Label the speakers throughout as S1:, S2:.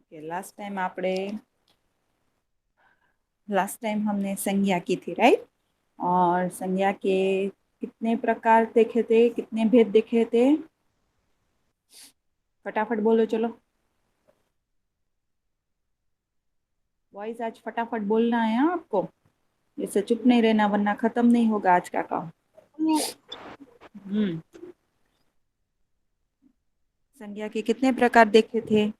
S1: Okay, last time हमने संज्ञा की थी, राइट। और संज्ञा के कितने प्रकार देखे थे, कितने भेद देखे थे? फटाफट बोलो चलो। वॉइस आज फटाफट बोलना है हाँ आपको। इससे चुप नहीं रहना वरना खत्म नहीं होगा आज का काम। हम्म। संज्ञा के कितने प्रकार देखे थे?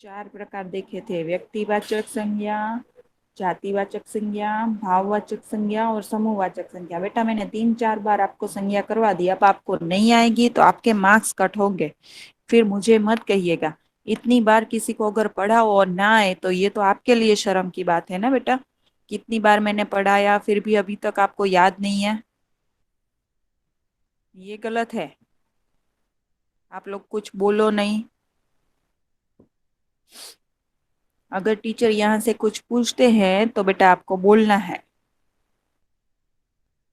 S1: 4 प्रकार देखे थे। व्यक्तिवाचक संज्ञा, जातिवाचक संज्ञा, भाववाचक संज्ञा और समूहवाचक संज्ञा। बेटा मैंने 3-4 बार आपको संज्ञा करवा दी, अब आपको नहीं आएगी तो आपके मार्क्स कट होंगे। फिर मुझे मत कहिएगा। इतनी बार किसी को अगर पढ़ाओ और ना आए तो ये तो आपके लिए शर्म की बात है ना बेटा। कितनी बार मैंने पढ़ाया फिर भी अभी तक आपको याद नहीं है। ये गलत है। आप लोग कुछ बोलो नहीं। अगर टीचर यहाँ से कुछ पूछते हैं तो बेटा आपको बोलना है।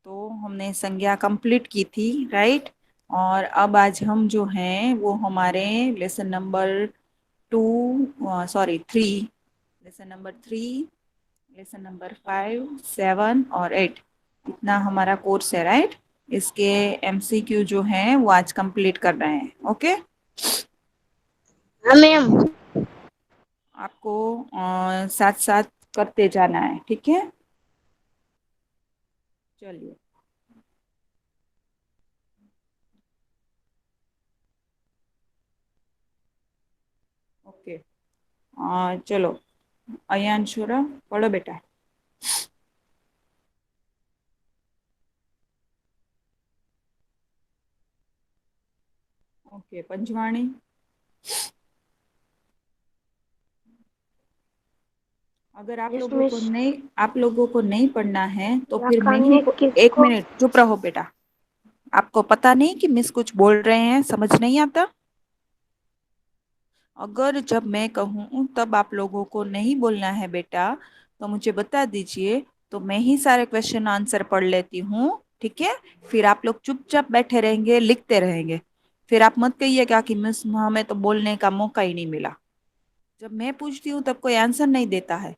S1: तो हमने संज्ञा कंप्लीट की थी, राइट। और अब आज हम जो हैं वो हमारे lesson number 2, sorry 3, lesson number 3, lesson number 5, 7 और 8, इतना हमारा कोर्स है, राइट। इसके एमसीक्यू जो हैं वो आज कंप्लीट कर रहे हैं। ओके।
S2: हाँ मैम।
S1: आपको साथ साथ करते जाना है, ठीक है। चलिए। ओके। चलो अयान छोरा पढ़ो बेटा। ओके पंचवाणी। अगर
S2: यस मिस।
S1: आप लोगों को नहीं पढ़ना है तो फिर मैं ही
S2: लखानी
S1: एक
S2: किसको?
S1: मिनट चुप रहो बेटा। आपको पता नहीं कि मिस कुछ बोल रहे हैं, समझ नहीं आता। अगर जब मैं कहूँ तब आप लोगों को नहीं बोलना है बेटा तो मुझे बता दीजिए। तो मैं ही सारे क्वेश्चन आंसर पढ़ लेती हूँ, ठीक है। फिर आप लोग चुपचाप बैठे रहेंगे, लिखते रहेंगे। फिर आप मत कहिएगा कि मिस हमें तो बोलने का मौका ही नहीं मिला। जब मैं पूछती हूँ तब कोई आंसर नहीं देता है।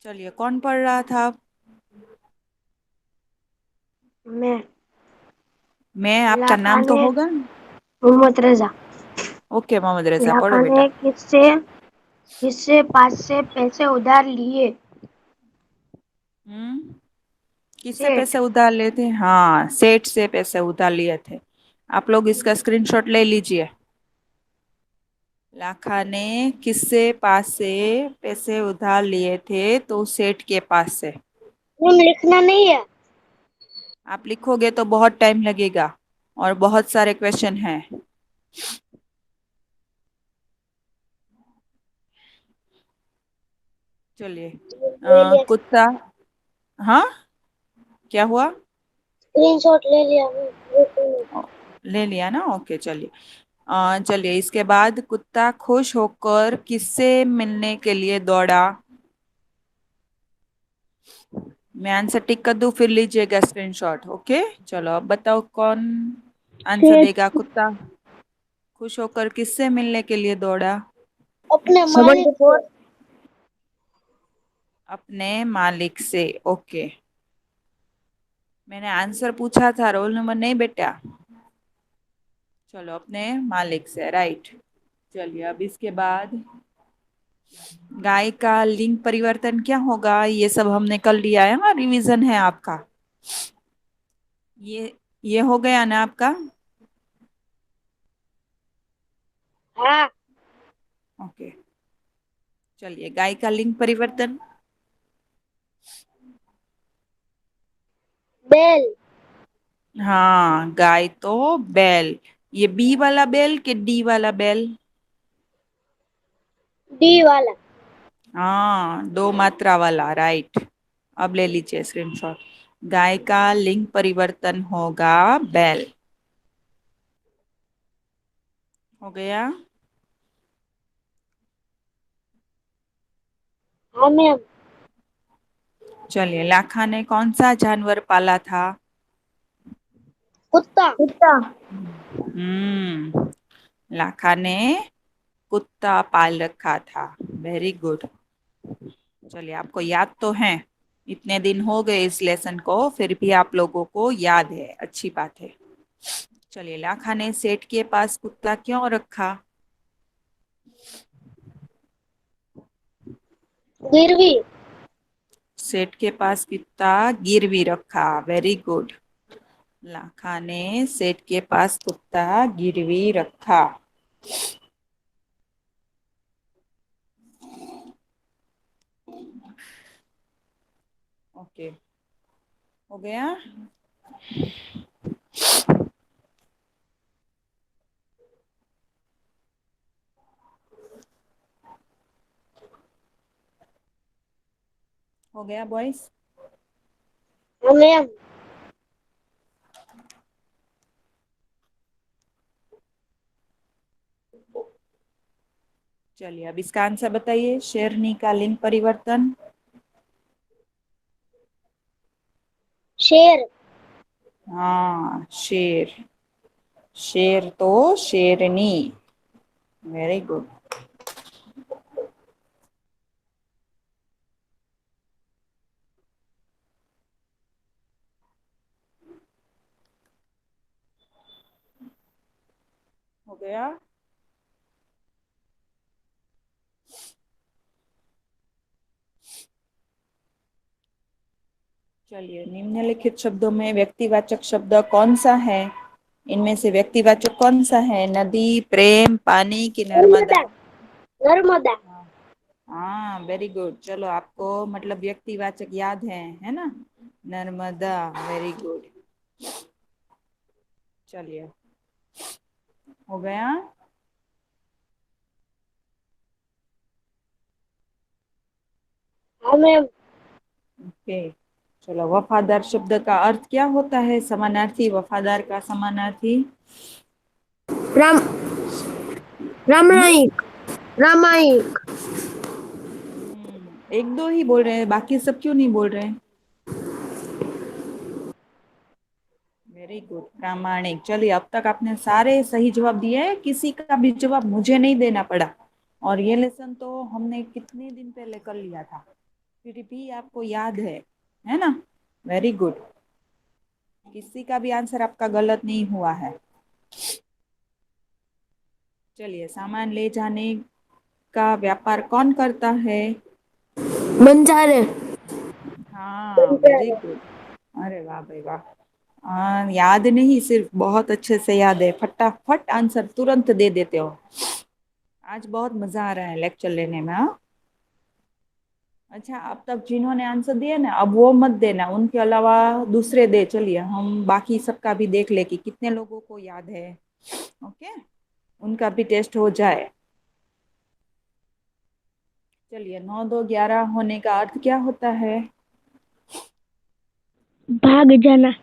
S1: चलिए कौन पढ़ रहा था?
S2: मैं।
S1: मैं, आपका नाम तो
S2: लखाने
S1: होगा।
S2: मोहम्मद रजा।
S1: ओके मोहम्मद रजा पढ़ो बेटा।
S2: लखाने किससे किससे पास से पैसे उधार लिए?
S1: हम्म। किससे
S2: सेठ।
S1: पैसे उधार लिए थे? हाँ, सेठ से पैसे उधार लिए थे। आप लोग इसका स्क्रीनशॉट ले लीजिए। लाखा ने किससे पास से पैसे उधार लिए थे? तो सेठ के पास से।
S2: मैम लिखना नहीं है।
S1: आप लिखोगे तो बहुत टाइम लगेगा और बहुत सारे क्वेश्चन हैं। चलिए।
S2: ले लिया।
S1: कुत्ता। हाँ, क्या हुआ?
S2: स्क्रीनशॉट ले लिया मैम।
S1: ओ, ले लिया ना, ओके चलिए। चलिए इसके बाद कुत्ता खुश होकर किससे मिलने के लिए दौड़ा? मैं आंसर टिक कर दूं फिर लीजिएगा स्क्रीनशॉट। ओके चलो अब बताओ कौन आंसर
S2: सेठ।
S1: देगा। कुत्ता खुश होकर किससे मिलने के लिए दौड़ा?
S2: अपने मालिक से।
S1: अपने मालिक से। ओके। मैंने आंसर पूछा था, रोल नंबर नहीं बेटा। चलो अपने मालिक से, राइट। चलिए अब इसके बाद गाय का लिंग परिवर्तन क्या होगा? ये सब हमने कल लिया है ना, रिवीजन है आपका। ये हो गया ना आपका।
S2: हाँ।
S1: ओके। चलिए गाय का लिंग परिवर्तन।
S2: बैल।
S1: हाँ, गाय तो बैल। ये बी वाला बैल कि डी वाला बैल?
S2: डी वाला।
S1: हाँ, 2 मात्रा वाला, राइट। अब ले लीजिए स्क्रीनशॉट। गाय का लिंग परिवर्तन होगा बैल। हो गया।
S2: हाँ मैम।
S1: चलिए लाखा ने कौन सा जानवर पाला था?
S2: कुत्ता।
S1: कुत्ता। हम्म। लाखा ने कुत्ता पाल रखा था। Very good. चलिए, आपको याद तो है। इतने दिन हो गए इस लेसन को, फिर भी आप लोगों को याद है, अच्छी बात है। चलिए, लाखा ने सेठ के पास कुत्ता क्यों रखा?
S2: गिरवी।
S1: सेठ के पास कुत्ता गिरवी रखा। Very good. लाखा ने सेठ के पास कुत्ता गिरवी रखा। ओके, हो गया। हो गया बॉयज।
S2: मैम।
S1: चलिए, अब इसका आंसर बताइए। शेरनी का लिंग परिवर्तन।
S2: शेर।
S1: हाँ, शेर। शेर तो शेरनी। Very good. हो गया। चलिए, निम्नलिखित शब्दों में व्यक्तिवाचक शब्द कौन सा है? इनमें से व्यक्तिवाचक कौन सा है? नदी, प्रेम, पानी कि नर्मदा?
S2: नर्मदा। नर्मदा।
S1: हाँ, वेरी गुड। चलो, आपको मतलब व्यक्तिवाचक याद है ना? नर्मदा। Very good. चलिए, हो गया।
S2: हाँ मैम।
S1: ओके। चलो, वफादार शब्द का अर्थ क्या होता है? समानार्थी, वफादार का समानार्थी।
S2: राम
S1: हम्म?
S2: रामायिक। रामायिक।
S1: एक दो ही बोल रहे हैं, बाकी सब क्यों नहीं बोल रहे हैं? वेरी गुड, प्रामाणिक। चलिए, अब तक आपने सारे सही जवाब दिए हैं, किसी का भी जवाब मुझे नहीं देना पड़ा। और ये लेसन तो हमने कितने दिन पहले कर लिया था, फिर भी आपको याद है ना? Very good. किसी का भी आंसर आपका गलत नहीं हुआ है। चलिए, सामान ले जाने का व्यापार कौन करता है?
S2: बंजारे।
S1: हाँ, वेरी
S2: बंजारे।
S1: गुड। अरे वाह भाई वाह। याद नहीं, सिर्फ बहुत अच्छे से याद है, फटाफट आंसर तुरंत दे देते हो। आज बहुत मजा आ रहा है लेक्चर लेने में। हाँ। अच्छा, अब तक जिन्होंने आंसर दिए ना, अब वो मत देना, उनके अलावा दूसरे दे। चलिए, हम बाकी सबका भी देख ले कि कितने लोगों को याद है। ओके, उनका भी टेस्ट हो जाए। चलिए, 9 2 11 होने का अर्थ क्या होता है?
S2: भाग जाना।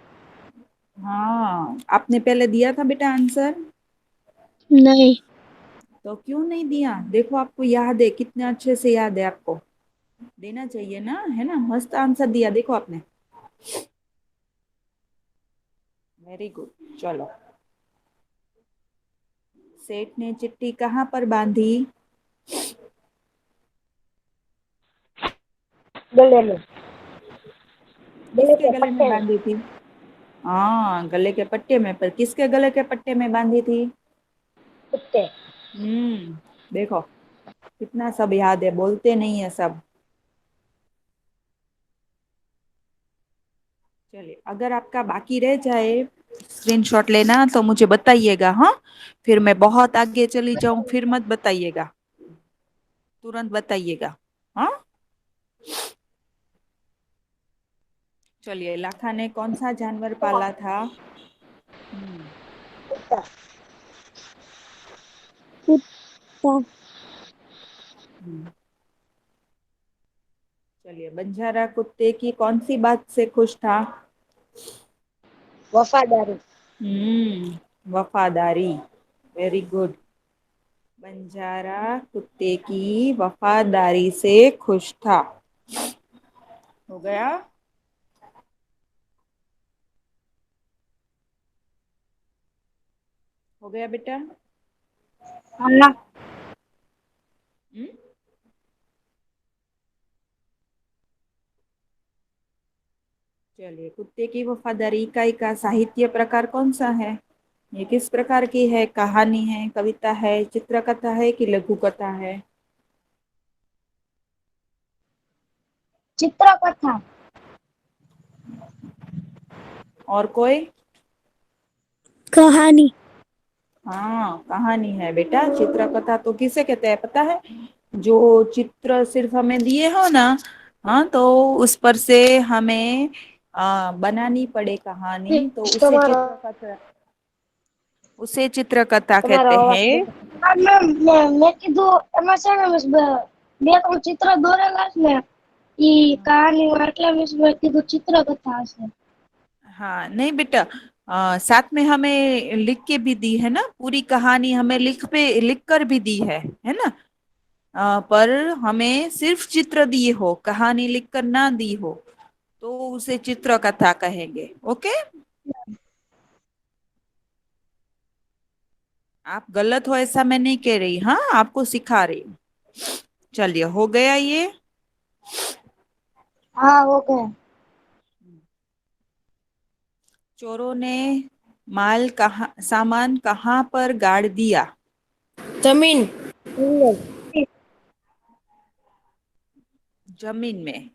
S1: हाँ, आपने पहले दिया था बेटा आंसर।
S2: नहीं।
S1: तो क्यों नहीं दिया? देखो, आपको याद है, कितने अच्छे से याद है आपको। देना चाहिए ना, है ना? मस्त आंसर दिया देखो आपने। Very good. चलो, सेठ ने चिट्ठी कहाँ पर बांधी?
S2: गले में। गले
S1: किसके
S2: के
S1: गले में
S2: पट्टे में।
S1: बांधी थी? हाँ, गले के पट्टे में। पर किसके गले के पट्टे में बांधी थी?
S2: कुत्ते।
S1: देखो, कितना सब याद है, बोलते नहीं है सब। चलिए, अगर आपका बाकी रह जाए स्क्रीनशॉट लेना तो मुझे बताइएगा। हाँ, फिर मैं बहुत आगे चली जाऊं, फिर मत बताइएगा, तुरंत बताइएगा। हाँ। चलिए, लाखा ने कौन सा जानवर पाला था? हम्म।
S2: कुत्ता। कुत्ता।
S1: हम्म। चलिए, बंजारा कुत्ते की कौन सी बात से खुश था?
S2: वफादारी।
S1: वफादारी। Very good. बंजारा कुत्ते की वफादारी से खुश था। हो गया। हो गया बेटा।
S2: हाँ।
S1: हम्म? चलिए, कुत्ते की वफादारी इकाई का साहित्य प्रकार कौन सा है? ये किस प्रकार की है? कहानी है, कविता है, चित्रकथा है कि लघु कथा है?
S2: चित्रकथा।
S1: और कोई?
S2: कहानी।
S1: हाँ, कहानी है बेटा। चित्रकथा तो किसे कहते हैं पता है? जो चित्र सिर्फ हमें दिए हो ना, हाँ, तो उस पर से हमें बनानी पड़े कहानी, तो
S2: તમારો
S1: उसे चित्रकथा
S2: તમારો
S1: कहते
S2: અવાજ
S1: हैं।
S2: હા મેમ મેં કીધું એમાં છે ને મિસ બે ત્રણ ચિત્ર દોરેલા છે ને ઈ કહાની એટલે મિસ મેં કીધું ચિત્રકથા હશે.
S1: हाँ नहीं बेटा, साथ में हमें लिख के भी दी है ना, पूरी कहानी हमें लिख कर भी दी है ना। पर हमें सिर्फ चित्र दिए हो, कहानी लिख कर ना दी हो, तो उसे चित्रकथा कहेंगे। ओके, आप गलत हो ऐसा मैं नहीं कह रही, हाँ, आपको सिखा रही हूँ। चलिए, हो गया ये।
S2: હા ઓકે.
S1: चोरों ने सामान कहाँ पर गाड़ दिया?
S3: जमीन।
S1: जमीन में।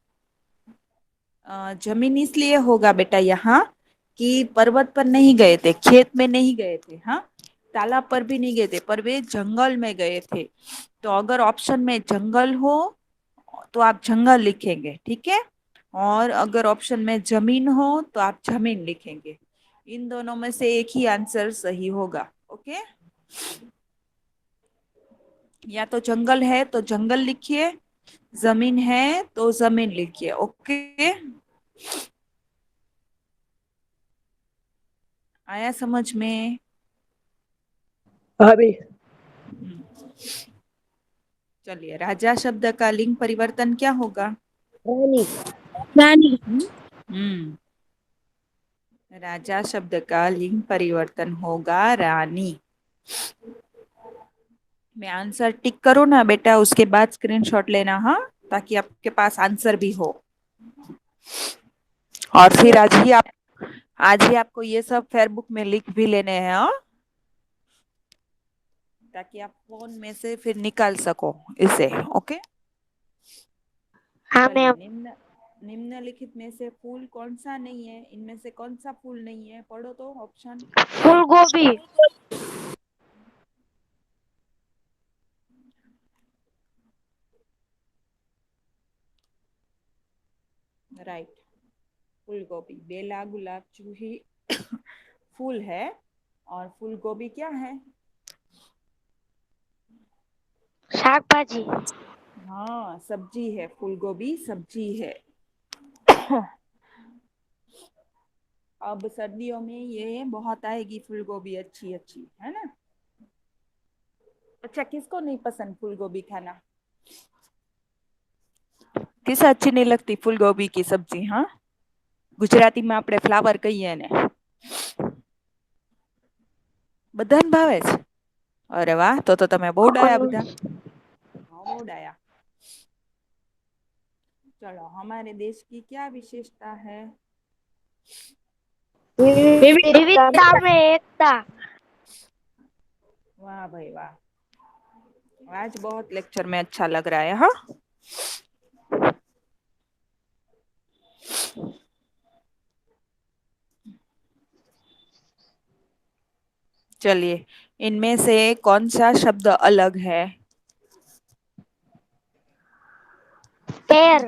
S1: जमीन इसलिए होगा बेटा यहाँ कि पर्वत पर नहीं गए थे, खेत में नहीं गए थे, हाँ, तालाब पर भी नहीं गए थे, पर वे जंगल में गए थे। तो अगर ऑप्शन में जंगल हो तो आप जंगल लिखेंगे, ठीक है। और अगर ऑप्शन में जमीन हो तो आप जमीन लिखेंगे। इन दोनों में से एक ही आंसर सही होगा। ओके, या तो जंगल है तो जंगल लिखिए, जमीन है तो जमीन लिखिए। ओके, आया समझ में?
S3: हाँ भी।
S1: हम्म, चलिए, राजा शब्द का लिंग परिवर्तन क्या होगा?
S3: रानी।
S2: નાની.
S1: हम्म राजा शब्द का लिंग परिवर्तन होगा रानी। मैं आंसर टिक करूँ ना बेटा, उसके बाद स्क्रीनशॉट लेना, हाँ, ताकि आपके पास आंसर भी हो। और फिर आज ही आपको ये सब फेयरबुक में लिख भी लेने हैं, हाँ, ताकि आप फोन में से फिर निकाल सको इसे। ओके,
S2: હા
S1: चलिए,
S2: મેમ.
S1: निम्नलिखित में से फूल कौन सा नहीं है? इनमें से कौन सा फूल नहीं है? पढ़ो तो ऑप्शन।
S2: ફૂલગોબી.
S1: राइट, फूल गोभी। बेला, गुलाब, जूही फूल है, और फूल गोभी क्या है?
S2: શાકભાજી.
S1: हाँ, सब्जी है, फूल गोभी सब्जी है। अब सर्दियों में ये बहुत आएगी फूल गोभी, अच्छी अच्छी, है ना। अच्छा, किसको नहीं पसंद फूल गोभी खाना? किस अच्छी नहीं लगती फूल गोभी की सब्जी? हाँ, गुजराती में આપણે ફ્લાવર કહીએ ને, બધાને ભાવે છે? અરે વાહ, તો તમે બહુ ડાયા બધા, हाँ, बહુ ડાયા। चलो, हमारे देश की क्या विशेषता है?
S2: વિવિધતા में एकता.
S1: वाह भाई वाह, आज बहुत लेक्चर में अच्छा लग रहा है, हाँ। चलिए, इनमें से कौन सा शब्द अलग है?
S2: પેર.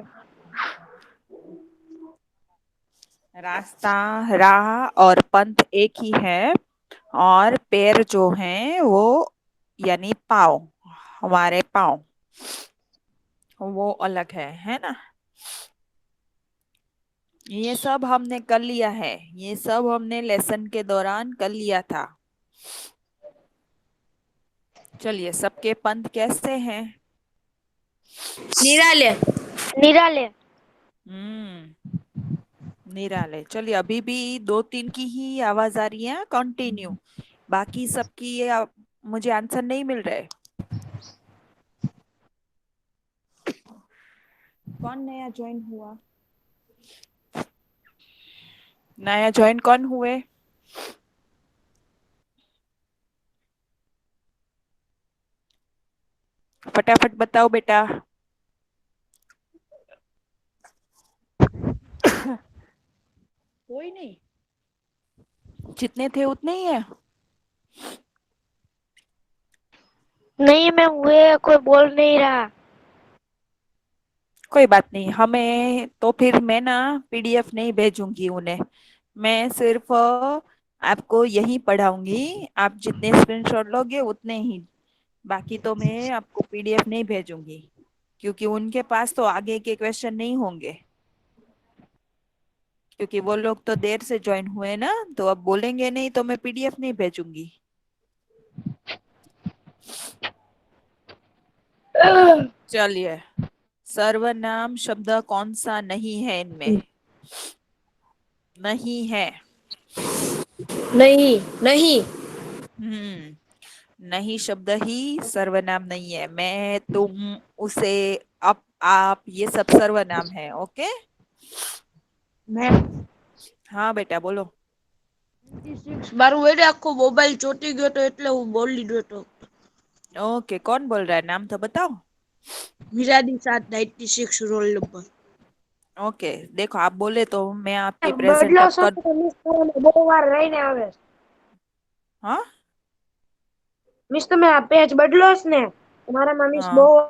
S1: रास्ता, राह और पंथ एक ही है, और पैर जो हैं वो, यानी पाँव, हमारे पाँव, वो अलग है ना। ये सब हमने कर लिया है, ये सब हमने लेसन के दौरान कर लिया था। चलिए, सबके पंथ कैसे हैं?
S3: निराले।
S2: નિરાલે.
S1: हम्म निराले। चलिए, अभी भी दो तीन की ही आवाज आ रही है, कंटिन्यू। बाकी सबकी मुझे आंसर नहीं मिल रहा है। कौन नया ज्वाइन हुआ? नया ज्वाइन कौन हुए? फटाफट बताओ बेटा। कोई नहीं, जितने थे उतने ही है।
S2: नहीं मैम, हुए कोई बोल नहीं रहा।
S1: कोई बात नहीं, हमें तो फिर मैं ना पीडीएफ नहीं भेजूंगी उन्हें। मैं सिर्फ आपको यही पढ़ाऊंगी। आप जितने स्क्रीनशॉट लोगे उतने ही। बाकी तो मैं आपको पीडीएफ नहीं भेजूंगी, क्योंकि उनके पास तो आगे के क्वेश्चन नहीं होंगे। क्योंकि वो लोग तो देर से ज्वाइन हुए ना, तो अब बोलेंगे नहीं तो मैं पीडीएफ नहीं भेजूंगी। चलिए, सर्वनाम शब्द कौन सा नहीं है इनमें? नहीं है।
S3: नहीं नहीं।
S1: नहीं शब्द ही सर्वनाम नहीं है। मैं, तुम, उसे, आप, ये सब सर्वनाम है। ओके।
S3: મેમ
S1: हाँ बेटा बोलो।
S3: 96 મારું એટલે આખો મોબાઈલ ચોટી ગયો તો એટલે હું બોલી ગયો તો
S1: ओके, कौन बोल रहा है? नाम तो बताओ।
S3: મીરાની સાથ 96 રોલ નંબર
S1: ओके, देखो आप बोले तो मैं आपकी प्रेजेंट
S2: બદલો
S1: अब
S2: છો
S1: कर।
S2: તો મિસ કરવામાં બહુ વાર રહીને આવે છે.
S1: हाँ
S2: મિસ તમે આ પેજ બદલો છે ને, તમારામાં મિસ બહુ
S1: हाँ।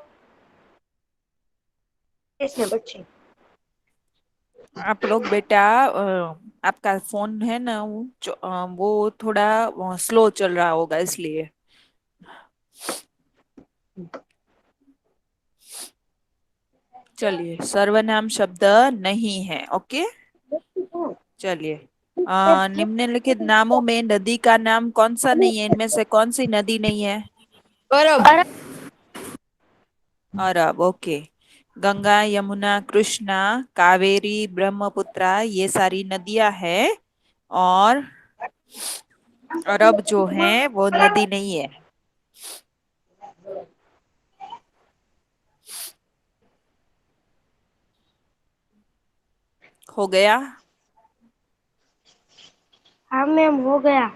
S2: ને પછી
S1: आप लोग बेटा, आपका फोन है ना, वो थोड़ा स्लो चल रहा होगा इसलिए। चलिए, सर्वनाम शब्द नहीं है। ओके। चलिए, निम्नलिखित नामों में नदी का नाम कौन सा नहीं है? इनमें से कौन सी नदी नहीं है?
S3: બરાબર
S2: અરે
S1: अरब। ओके। गंगा, यमुना, कृष्णा, कावेरी, ब्रह्मपुत्रा, ये सारी नदियां हैं। और अरब जो है वो नदी नहीं है। हो गया।
S2: हाँ मैम हो गया.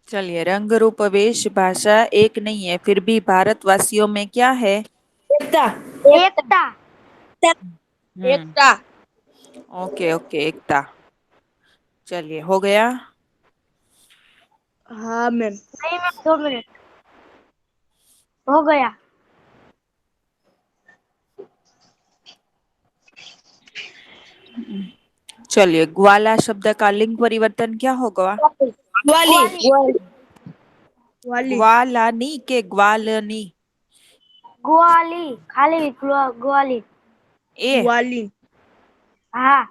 S1: चलिए, रंग रूप वेश भाषा एक नहीं है, फिर भी भारतवासियों में क्या है?
S3: એકતા
S2: एकता.
S1: हम्म।
S3: એકતા
S1: ओके ओके, एकता। चलिए, हो गया।
S3: હા મેમ
S2: नहीं मैम 2 मिनट हो गया.
S1: चलिए, ग्वाला शब्द का लिंग परिवर्तन क्या होगा?
S3: ગ્વાલી
S2: ग्वाली.
S3: ગ્વાલી
S1: ग्वालानी के ग्वालनी?
S2: ग्वाली खाली ग्वाली.
S1: ए।
S3: ગ્વાલી
S2: हाँ.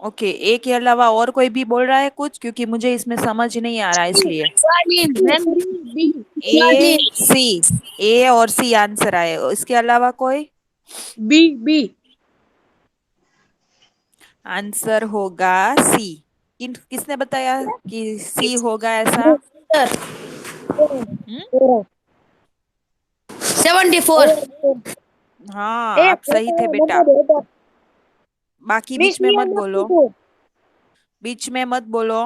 S1: ओके, ए के अलावा और कोई भी बोल रहा है कुछ? क्योंकि मुझे इसमें समझ नहीं आ रहा इसलिए।
S3: ગ્વાલી મેમ બી ગ્વાલી
S1: ए सी। ए और सी आंसर आए, इसके अलावा कोई?
S3: બી બી
S1: आंसर होगा सी। किसने बताया कि सी होगा ऐसा? हम्म।
S3: 74
S1: हाँ, आप सही थे बेटा। बाकी
S2: मिस
S1: बीच में
S2: मिया
S1: मत
S2: मत
S1: बोलो।
S2: कीधું.
S1: बीच में मत बोलो।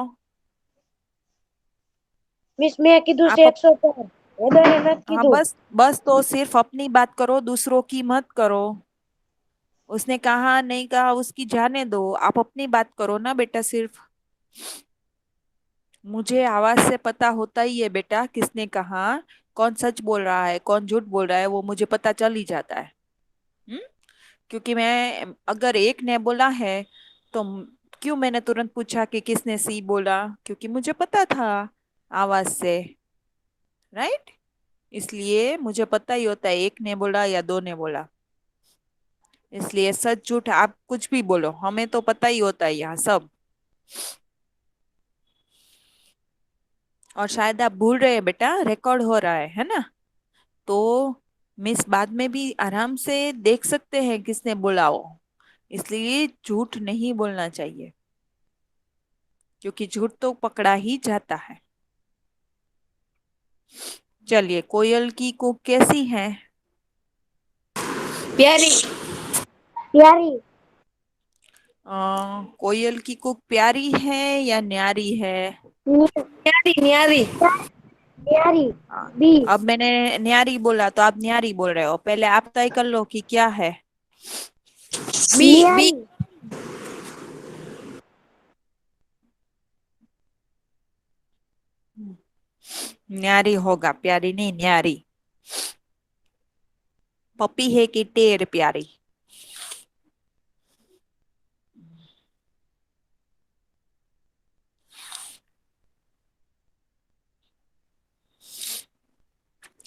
S2: मिस मैं कीधું છે
S1: आप
S2: 104. વધારે નથી
S1: हाँ,
S2: કીધું.
S1: बस बस तो सिर्फ अपनी बात करो, दूसरों की मत करो। उसने कहा नहीं कहा उसकी जाने दो, आप अपनी बात करो ना बेटा सिर्फ। मुझे आवाज से पता होता ही है बेटा किसने कहा। कौन सच बोल रहा है कौन झूठ बोल रहा है वो मुझे पता चल ही जाता है। हम्म। क्योंकि मैं, अगर एक ने बोला है तो क्यों मैंने तुरंत पूछा कि किसने सी बोला? क्योंकि मुझे पता था आवाज से। राइट। इसलिए मुझे पता ही होता है एक ने बोला या दो ने बोला। इसलिए सच झूठ आप कुछ भी बोलो, हमें तो पता ही होता है यहाँ सब। और शायद आप भूल रहे हैं बेटा, रिकॉर्ड हो रहा है ना? तो मिस बाद में भी आराम से देख सकते हैं किसने बोला हो। इसलिए झूठ नहीं बोलना चाहिए। क्योंकि झूठ तो पकड़ा ही जाता है। चलिए, कोयल की कूक कैसी है?
S3: प्यारी।
S2: प्यारी।
S1: कोयल की कूक प्यारी है या न्यारी है?
S3: न्यारी न्यारी।
S2: प्यारी।
S1: हाँ,
S2: बी।
S1: अब मैंने न्यारी बोला तो आप न्यारी बोल रहे हो। पहले आप तय कर लो कि क्या है।
S3: बी बी।
S2: न्यारी।
S1: न्यारी होगा, प्यारी नहीं, न्यारी। पपी है कि टेर प्यारी?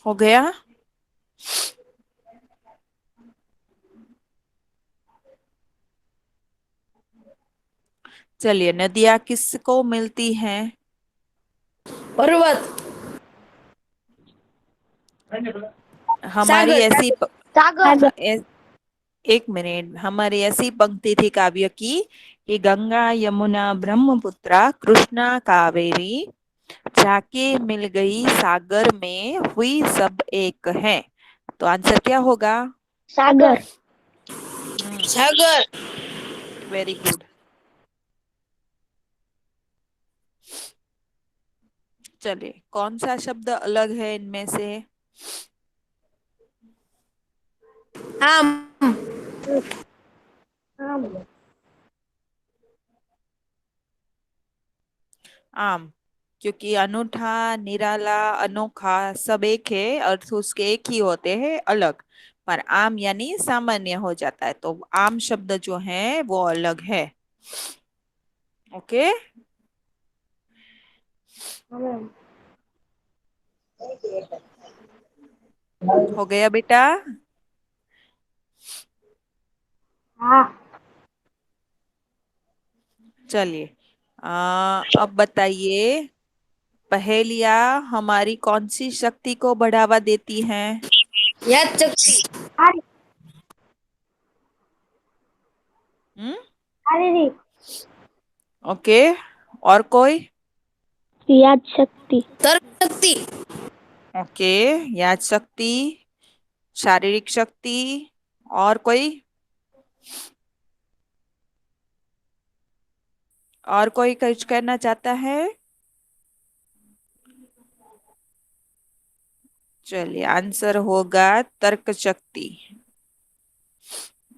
S1: हो गया। चलिए, नदियाँ किसको मिलती हैं?
S3: पर्वत।
S1: हमारी
S3: सागर
S1: ऐसी
S2: सागर।
S1: एक मिनट, हमारी ऐसी पंक्ति थी काव्य की कि गंगा यमुना ब्रह्मपुत्रा कृष्णा कावेरी जाके मिल गई सागर में हुई सब एक है। तो आंसर क्या होगा?
S2: सागर।
S3: सागर।
S1: Very good. चलिए, कौन सा शब्द अलग है इनमें से?
S3: आम।
S2: आम।
S1: आम। क्योंकि अनूठा, निराला, अनोखा सब एक है, अर्थ उसके एक ही होते हैं, अलग। पर आम यानी सामान्य हो जाता है, तो आम शब्द जो है वो अलग है। ओके। हो गया बेटा?
S2: हाँ।
S1: चलिए, अब बताइए, पहेलियाँ हमारी कौन सी शक्ति को बढ़ावा देती हैं?
S3: याद शक्ति।
S2: अरे।
S1: हम्म।
S2: अरे।
S1: ओके। और कोई?
S2: याद शक्ति।
S3: तर्क शक्ति।
S1: ओके। याद शक्ति, शारीरिक शक्ति, और कोई? और कोई कुछ करना चाहता है? चलिए, आंसर होगा तर्क शक्ति।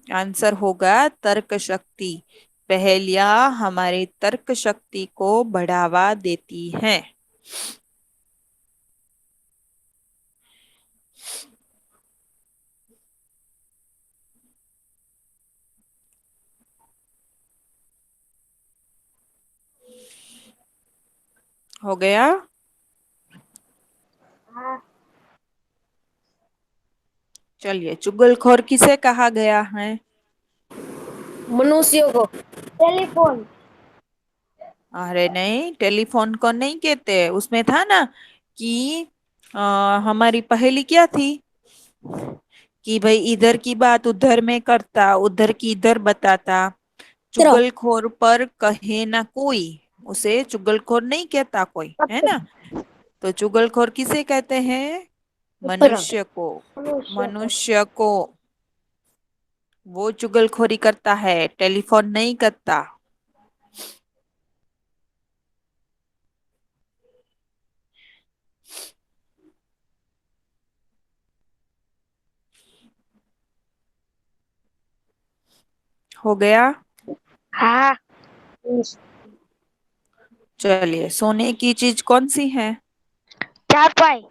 S1: आंसर होगा तर्क शक्ति। पहेलियाँ हमारी तर्क शक्ति को बढ़ावा देती हैं। हो गया।
S2: हाँ।
S1: चलिए, चुगलखोर किसे कहा गया है?
S3: मनुष्यों को।
S2: टेलीफोन।
S1: अरे नहीं, टेलीफोन को नहीं कहते। उसमें था ना कि हमारी पहेली क्या थी कि भाई इधर की बात उधर में करता, उधर की इधर बताता।
S3: मित्र।
S1: चुगलखोर पर कहे ना कोई, उसे चुगलखोर नहीं कहता कोई, है ना? तो चुगलखोर किसे कहते हैं?
S3: मित्र।
S1: मनुष्य को।
S2: मनुष्य को।
S1: मनुष्य को। वो चुगलखोरी करता है, टेलीफोन नहीं करता। हो गया।
S2: हाँ।
S1: चलिए, सोने की चीज कौन सी है?
S2: चारपाई।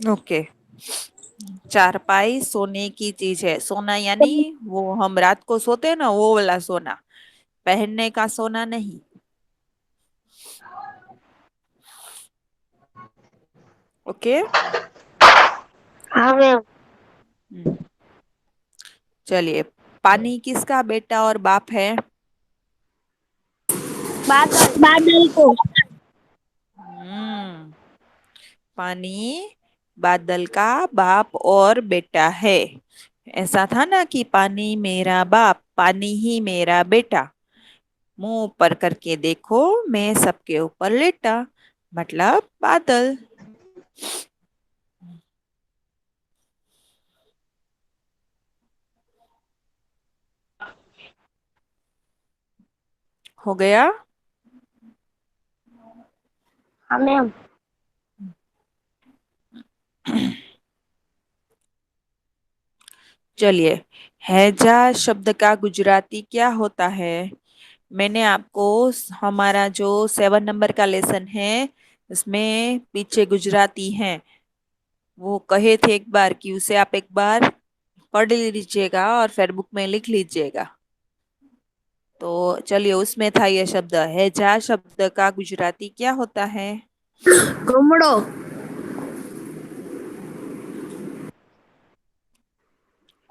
S1: ओके। चारपाई सोने की चीज है। सोना यानी वो हम रात को सोते हैं ना, वो वाला सोना, पहनने का सोना नहीं। ओके।
S2: हाँ मैम।
S1: हम्म। चलिए, पानी किसका बेटा और बाप है?
S2: बादल। बादल को।
S1: हम्म। पानी बादल का बाप और बेटा है। ऐसा था ना कि पानी मेरा बाप, पानी ही मेरा बेटा, मुंह ऊपर करके देखो मैं सबके ऊपर लेटा, मतलब बादल। हो गया।
S2: हाँ मैम।
S1: चलिए, हैजा शब्द का गुजराती क्या होता है? मैंने आपको हमारा जो 7 नंबर का लेसन है उसमें पीछे गुजराती है, वो कहे थे एक बार कि उसे आप एक बार पढ़ लीजिएगा और फिर बुक में लिख लीजिएगा। तो चलिए, उसमें था ये शब्द, हैजा शब्द का गुजराती क्या होता है?
S3: गमड़ो।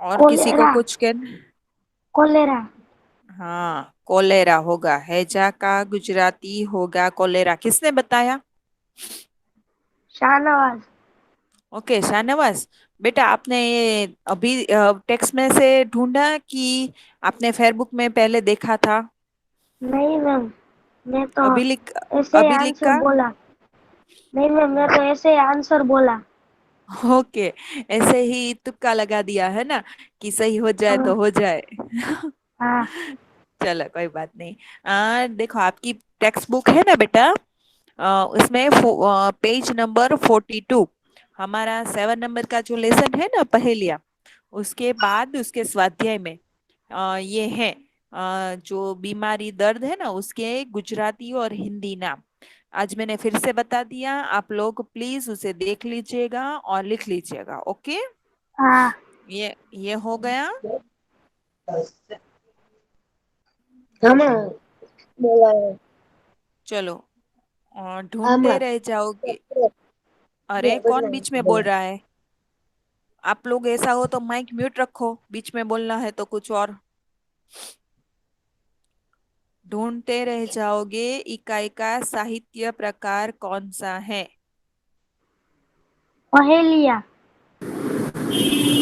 S1: और किसी को
S2: कोलेरा।
S1: कुछ कहना?
S2: कोलेरा।
S1: हाँ, कोलेरा होगा, हैजा का गुजराती होगा कोलेरा। किसने बताया?
S2: शाहनवाज।
S1: ओके, शाहनवाज। बेटा, आपने ये अभी टेक्स्ट में से ढूंढा कि आपने फेसबुक में पहले देखा था?
S2: नहीं मैम, मैं तो
S1: अभी लिख,
S2: ऐसे ही
S1: अभी
S2: आंसर
S1: लिखा?
S2: बोला। नहीं मैम, मैं तो ऐसे ही आंसर बोला।
S1: ओके, ऐसे ही तुक्का लगा दिया है ना, कि सही हो जाए
S2: हाँ।
S1: तो हो जाए।
S2: हाँ।
S1: चलो, कोई बात नहीं। देखो, आपकी टेक्स्ट बुक है ना बेटा, उसमें पेज नंबर 42, हमारा 7 नंबर का जो लेसन है ना पहेलिया, उसके बाद उसके स्वाध्याय में ये है, जो बीमारी दर्द है ना उसके गुजराती और हिंदी नाम। आज मैंने फिर से बता दिया, आप लोग प्लीज उसे देख लीजिएगा और लिख लीजिएगा। ओके,
S2: हाँ।
S1: ये हो गया।
S3: हमें बोला है।
S1: चलो, और ढूंढते
S3: आमा।
S1: रह जाओगे। अरे, कौन बीच में बोल रहा है? आप लोग ऐसा हो तो माइक म्यूट रखो, बीच में बोलना है तो कुछ और। ढूंढते रह जाओगे, इकाई का साहित्य प्रकार कौन सा है?
S2: पहेलिया।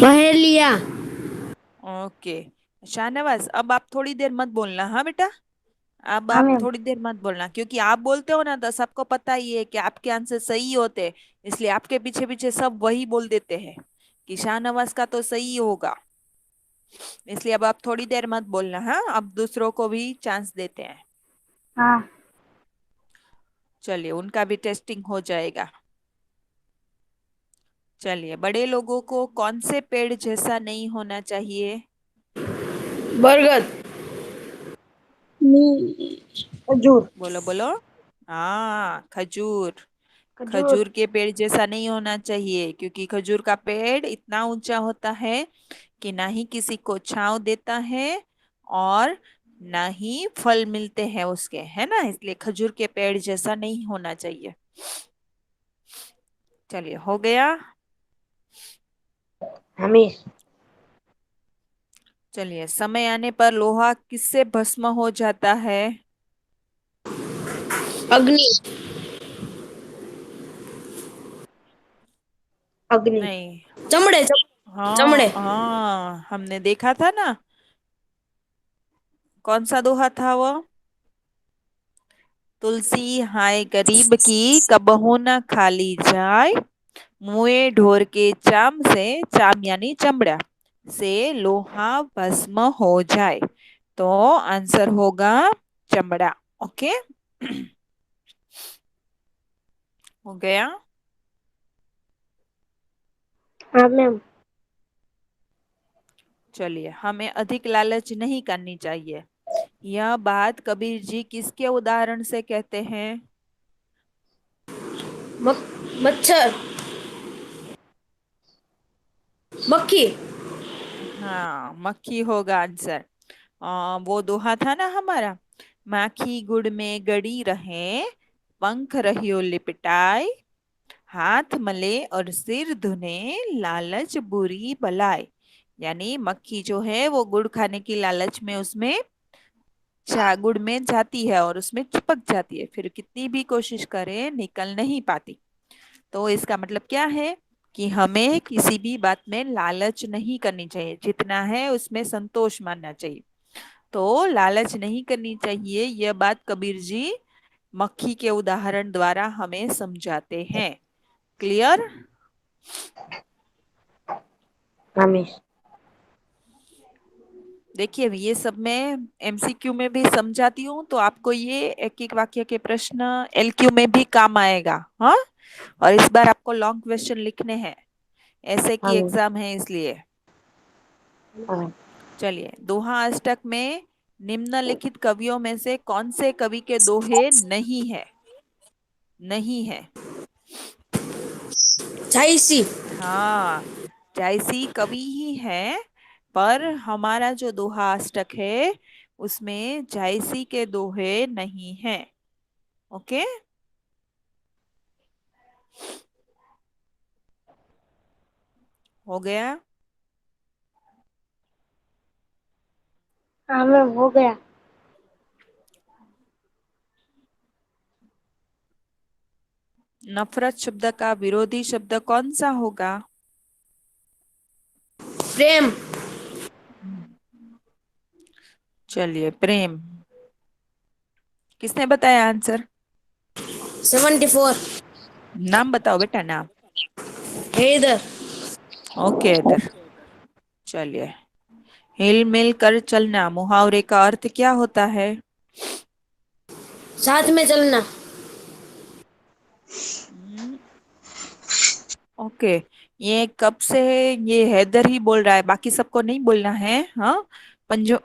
S3: पहेलिया।
S1: ओके, शाहनवाज, अब आप थोड़ी देर मत बोलना, हाँ बेटा। अब
S2: हाँ
S1: आप
S2: मैम।
S1: थोड़ी देर मत बोलना, क्योंकि आप बोलते हो ना तो सबको पता ही है कि आपके आंसर सही होते हैं, इसलिए आपके पीछे पीछे सब वही बोल देते हैं कि शाहनवाज का तो सही होगा। इसलिए अब आप थोड़ी देर मत बोलना, हाँ, अब दूसरों को भी चांस देते हैं।
S2: हाँ।
S1: चलिए, उनका भी टेस्टिंग हो जाएगा। चलिए, बड़े लोगों को कौन से पेड़ जैसा नहीं होना चाहिए?
S3: बरगद। खजूर।
S1: बोलो बोलो। हाँ, खजूर।
S2: खजूर।
S1: खजूर के पेड़ जैसा नहीं होना चाहिए, क्योंकि खजूर का पेड़ इतना ऊंचा होता है कि ना ही किसी को छांव देता है और ना ही फल मिलते हैं उसके, है ना, इसलिए खजूर के पेड़ जैसा नहीं होना चाहिए। चलिए, हो गया।
S3: हमीर।
S1: चलिए, समय आने पर लोहा किससे भस्म हो जाता है?
S3: अग्नि। अग्नि।
S1: नहीं।
S3: चमड़े। चमड़े।
S1: हाँ हाँ, हमने देखा था ना, कौन सा दोहा था वो? तुलसी हाय गरीब की, कबहू न खाली जाय, मुए ढोर के चाम से, चाम यानी चमड़ा से लोहा भस्म हो जाए। तो आंसर होगा चमड़ा। ओके। हो गया।
S2: हाँ मैम।
S1: चलिए, हमें अधिक लालच नहीं करनी चाहिए, यह बात कबीर जी किसके उदाहरण से कहते हैं?
S3: मच्छर। मक्खी।
S1: हाँ, मक्खी होगा आंसर। वो दोहा था ना हमारा, माखी गुड़ में गड़ी रहे, पंख रहियो लिपटाए, हाथ मले और सिर धुने, लालच बुरी बलाए। यानी मक्खी जो है वो गुड़ खाने की लालच में उसमें गुड़ में जाती है और उसमें चिपक जाती है, फिर कितनी भी कोशिश करे निकल नहीं पाती। तो इसका मतलब क्या है कि हमें किसी भी बात में लालच नहीं करनी चाहिए, जितना है उसमें संतोष मानना चाहिए। तो लालच नहीं करनी चाहिए, यह बात कबीर जी मक्खी के उदाहरण द्वारा हमें समझाते हैं। क्लियर?
S4: हाँ मिस।
S1: देखिए ये सब मैं एमसीक्यू में भी समझाती हूँ, तो आपको ये एक एक वाक्य के प्रश्न एलक्यू में भी काम आएगा। हाँ, और इस बार आपको लॉन्ग क्वेश्चन लिखने हैं, ऐसे
S4: हाँ
S1: की
S4: मिस।
S1: एग्जाम है इसलिए।
S4: हाँ।
S1: चलिए, दोहा अष्टक में निम्नलिखित कवियों में से कौन से कवि के दोहे नहीं है? नहीं है।
S3: जायसी।
S1: हाँ, जायसी कवि ही है, पर हमारा जो दोहा अष्टक है उसमें जायसी के दोहे नहीं है। ओके, हो गया?
S2: हाँ मैम हो गया।
S1: नफरत शब्द का विरोधी शब्द कौन सा होगा?
S3: प्रेम।
S1: चलिए, प्रेम। किसने बताया आंसर?
S3: 74।
S1: नाम बताओ बेटा, नाम।
S3: हैदर।
S1: ओके इधर। चलिए, हिल मिल कर चलना मुहावरे का अर्थ क्या होता है?
S3: साथ में चलना।
S1: हम्म, ओके। ये कब से? ये हैदर ही बोल रहा है, बाकी सबको नहीं बोलना है। हाँ, पंजो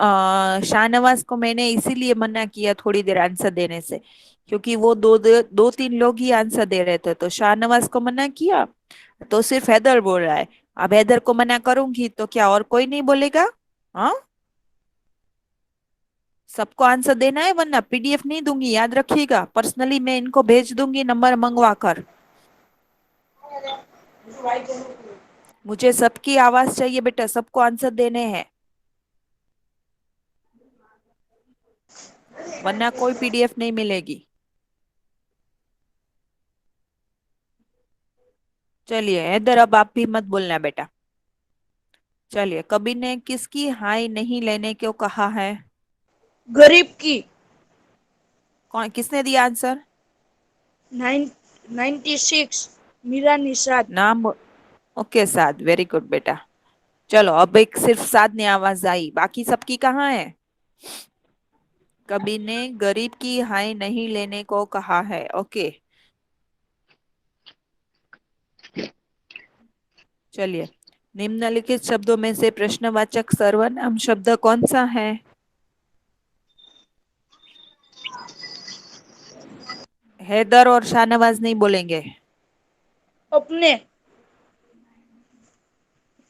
S1: शाहनवाज को मैंने इसीलिए मना किया थोड़ी देर आंसर देने से, क्योंकि वो दो तीन लोग ही आंसर दे रहे थे, तो शाहनवाज को मना किया, तो सिर्फ हैदर बोल रहा है। अब हैदर को मना करूंगी तो क्या और कोई नहीं बोलेगा? हाँ, सबको आंसर देना है, वरना पीडीएफ नहीं दूंगी, याद रखिएगा। पर्सनली मैं इनको भेज दूंगी नंबर मंगवा कर। मुझे सबकी आवाज चाहिए बेटा, सबको आंसर देने हैं, वरना कोई पीडीएफ नहीं मिलेगी। चलिए इधर, अब आप भी मत बोलना बेटा। चलिए, कबीर ने किसकी हाय नहीं लेने को कहा है?
S3: गरीब की।
S1: कौन, किसने दिया आंसर?
S3: 96। मीरा निषाद।
S1: नाम ओके, साद, वेरी गुड बेटा। चलो, अब एक सिर्फ साद ने आवाज आई, बाकी सबकी कहाँ है? कबीर ने गरीब की हाय नहीं लेने को कहा है। ओके, चलिए, निम्नलिखित शब्दों में से प्रश्नवाचक सर्वनाम शब्द कौन सा है? हैदर और शाहनवाज नहीं बोलेंगे।
S3: अपने।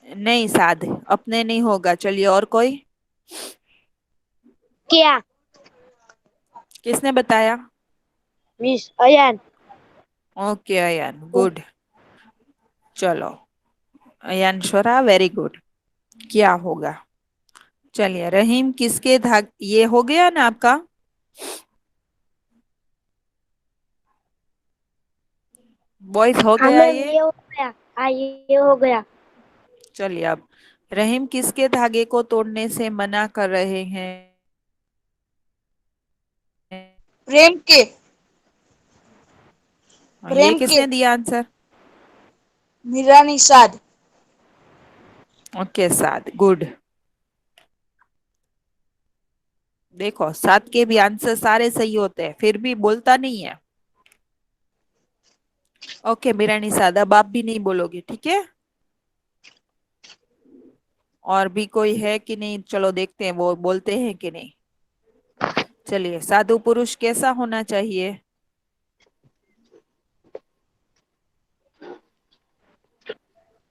S1: नहीं साध, अपने नहीं होगा। चलिए, और कोई?
S2: क्या?
S1: किसने बताया?
S2: Miss Ayan.
S1: Okay Ayan, good. चलो अयान श्वरा, वेरी गुड। क्या होगा? चलिए, रहीम किसके धाग, ये हो गया ना आपका? वॉइस हो
S2: हाँ
S1: गया
S2: मैम
S1: ये?
S2: ये हो गया। हाँ ये हो गया।
S1: चलिए, अब रहीम किसके धागे को तोड़ने से मना कर रहे हैं?
S3: प्रेम के।
S1: ये
S3: प्रेम के।
S1: किसने दिया आंसर?
S3: मीरा निषाद।
S1: ओके साध, गुड। देखो, सात के भी आंसर सारे सही होते हैं, फिर भी बोलता नहीं है। ओके मेरा निषाद, अब आप भी नहीं बोलोगे, ठीक है? और भी कोई है कि नहीं? चलो देखते हैं वो बोलते हैं कि नहीं। चलिए, साधु पुरुष कैसा होना चाहिए?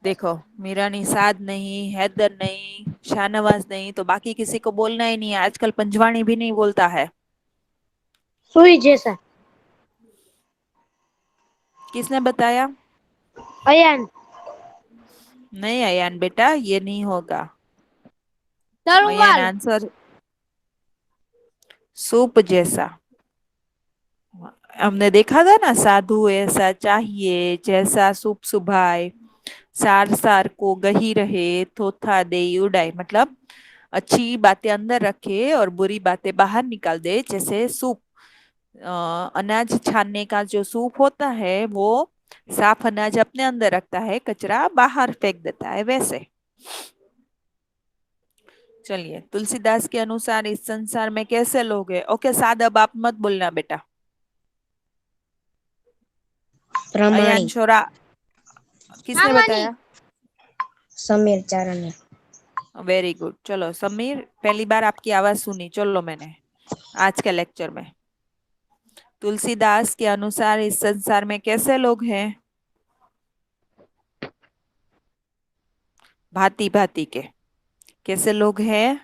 S1: देखो, मीरा निषाद नहीं, हैदर नहीं, शाहनवाज नहीं, तो बाकी किसी को बोलना ही नहीं है। आजकल पंजवाणी भी नहीं बोलता है।
S2: सुई जैसा।
S1: किसने बताया?
S2: अयान।
S1: नहीं अयान बेटा, ये नहीं होगा। अयान
S3: तलवार।
S1: आंसर सूप जैसा। हमने देखा था ना, साधु ऐसा चाहिए जैसा सूप सुभाए। सार सार को गही रहे, थोथा दे उड़ाए, मतलब अच्छी बातें अंदर रखे और बुरी बातें बाहर निकाल दे। जैसे सूप, अनाज छानने का जो सूप होता है वो साफ अनाज अपने अंदर रखता है, कचरा बाहर फेंक देता है, वैसे। चलिए, तुलसीदास के अनुसार इस संसार में कैसे लोग हैं? ओके साद, अब आप मत बोलना बेटा। अयान
S4: प्रामाणिक।
S1: छोरा, किसने बताया?
S4: समीर चारण।
S1: Very good. चलो समीर, पहली बार आपकी आवाज सुनी, चलो मैंने आज के लेक्चर में। तुलसीदास के अनुसार इस संसार में कैसे लोग हैं? भांति भांति के। कैसे लोग हैं?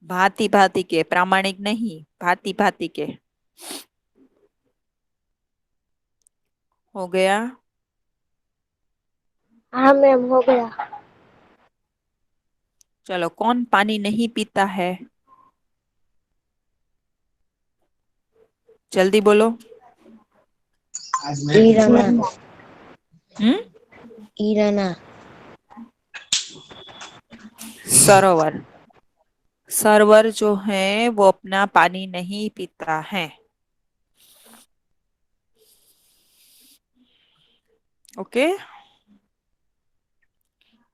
S1: भांति भांति के, प्रामाणिक नहीं, भांति भांति के। हो गया?
S2: हाँ मैम, हो गया।
S1: चलो, कौन पानी नहीं पीता है? जल्दी बोलो।
S4: ईराना।
S1: हम्म?
S4: ईराना।
S1: सरोवर। सरोवर जो है वो अपना पानी नहीं पीता है। ओके,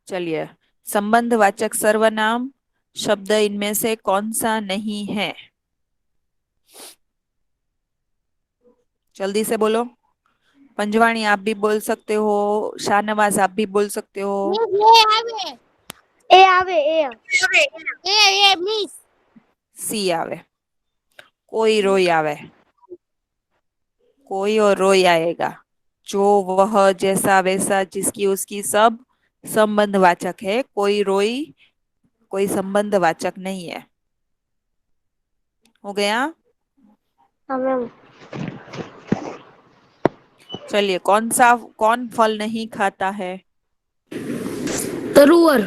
S1: चलिए। संबंधवाचक सर्वनाम शब्द इनमें से कौन सा नहीं है? जल्दी से बोलो। पंजवाणी आप भी बोल सकते हो, शाहनवाज आप भी बोल सकते हो।
S2: ए आवे, ए मिस।
S1: सी आवे। कोई रोई आवे। कोई और रोई आएगा। जो, वह, जैसा, वैसा, जिसकी, उसकी, सब संबंधवाचक है। कोई रोई कोई संबंधवाचक नहीं है। हो गया?
S2: हाँ मैम।
S1: चलिए, कौन फल नहीं खाता है?
S3: तरुवर।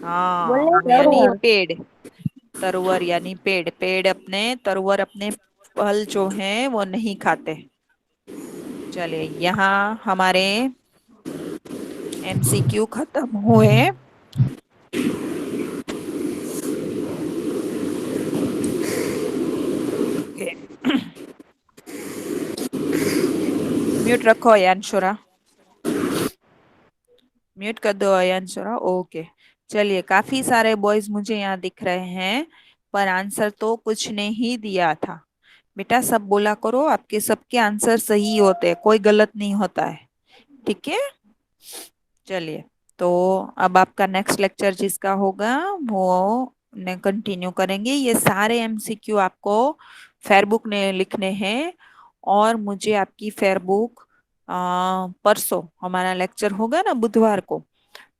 S1: हाँ,
S2: बोले
S1: यानी
S2: जरूर।
S1: पेड़। तरुवर यानी पेड़। पेड़ अपने, तरुवर अपने फल जो हैं वो नहीं खाते। चलिए, यहाँ हमारे एमसीक्यू खत्म हुए। म्यूट रखो अयांशोरा, म्यूट कर दो अयांशोरा। ओके। चलिए, काफी सारे बॉयज मुझे यहाँ दिख रहे हैं, पर आंसर तो कुछ ने ही दिया था। बेटा सब बोला करो, आपके सबके आंसर सही होते हैं, कोई गलत नहीं होता है। ठीक है? चलिए, तो अब आपका नेक्स्ट लेक्चर जिसका होगा वो ने कंटिन्यू करेंगे। ये सारे एमसीक्यू आपको फेयरबुक ने लिखने हैं, और मुझे आपकी फेयरबुक परसों हमारा लेक्चर होगा ना बुधवार को,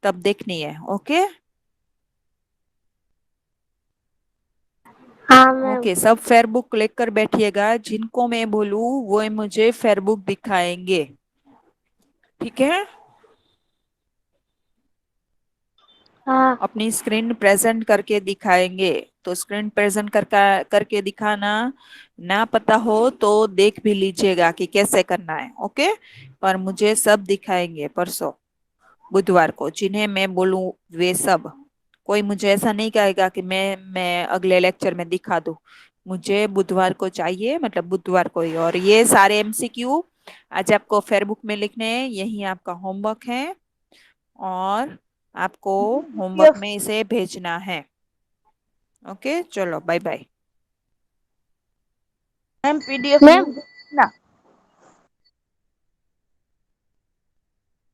S1: तब देखनी है। ओके?
S2: हाँ मैम।
S1: ओके, सब फेयरबुक लेकर बैठिएगा। जिनको मैं बोलूँ वो मुझे फेयरबुक दिखाएंगे। ठीक है?
S2: हाँ
S1: अपनी स्क्रीन प्रेजेंट करके दिखाएंगे। तो स्क्रीन प्रेजेंट करके दिखाना ना पता हो तो देख भी लीजिएगा कि कैसे करना है। ओके? पर मुझे सब दिखाएंगे परसों बुधवार को, जिन्हें मैं बोलूं वे सब। कोई मुझे ऐसा नहीं कहेगा कि मैं अगले लेक्चर में दिखा दूं। मुझे बुधवार को चाहिए, मतलब बुधवार को ही। और ये सारे एमसीक्यू आज आपको फेयरबुक में लिखने हैं, यही आपका होमवर्क है, और आपको होमवर्क में इसे भेजना है। ओके, चलो bye bye.
S3: Ma'am PDF
S2: ma'am.
S3: ना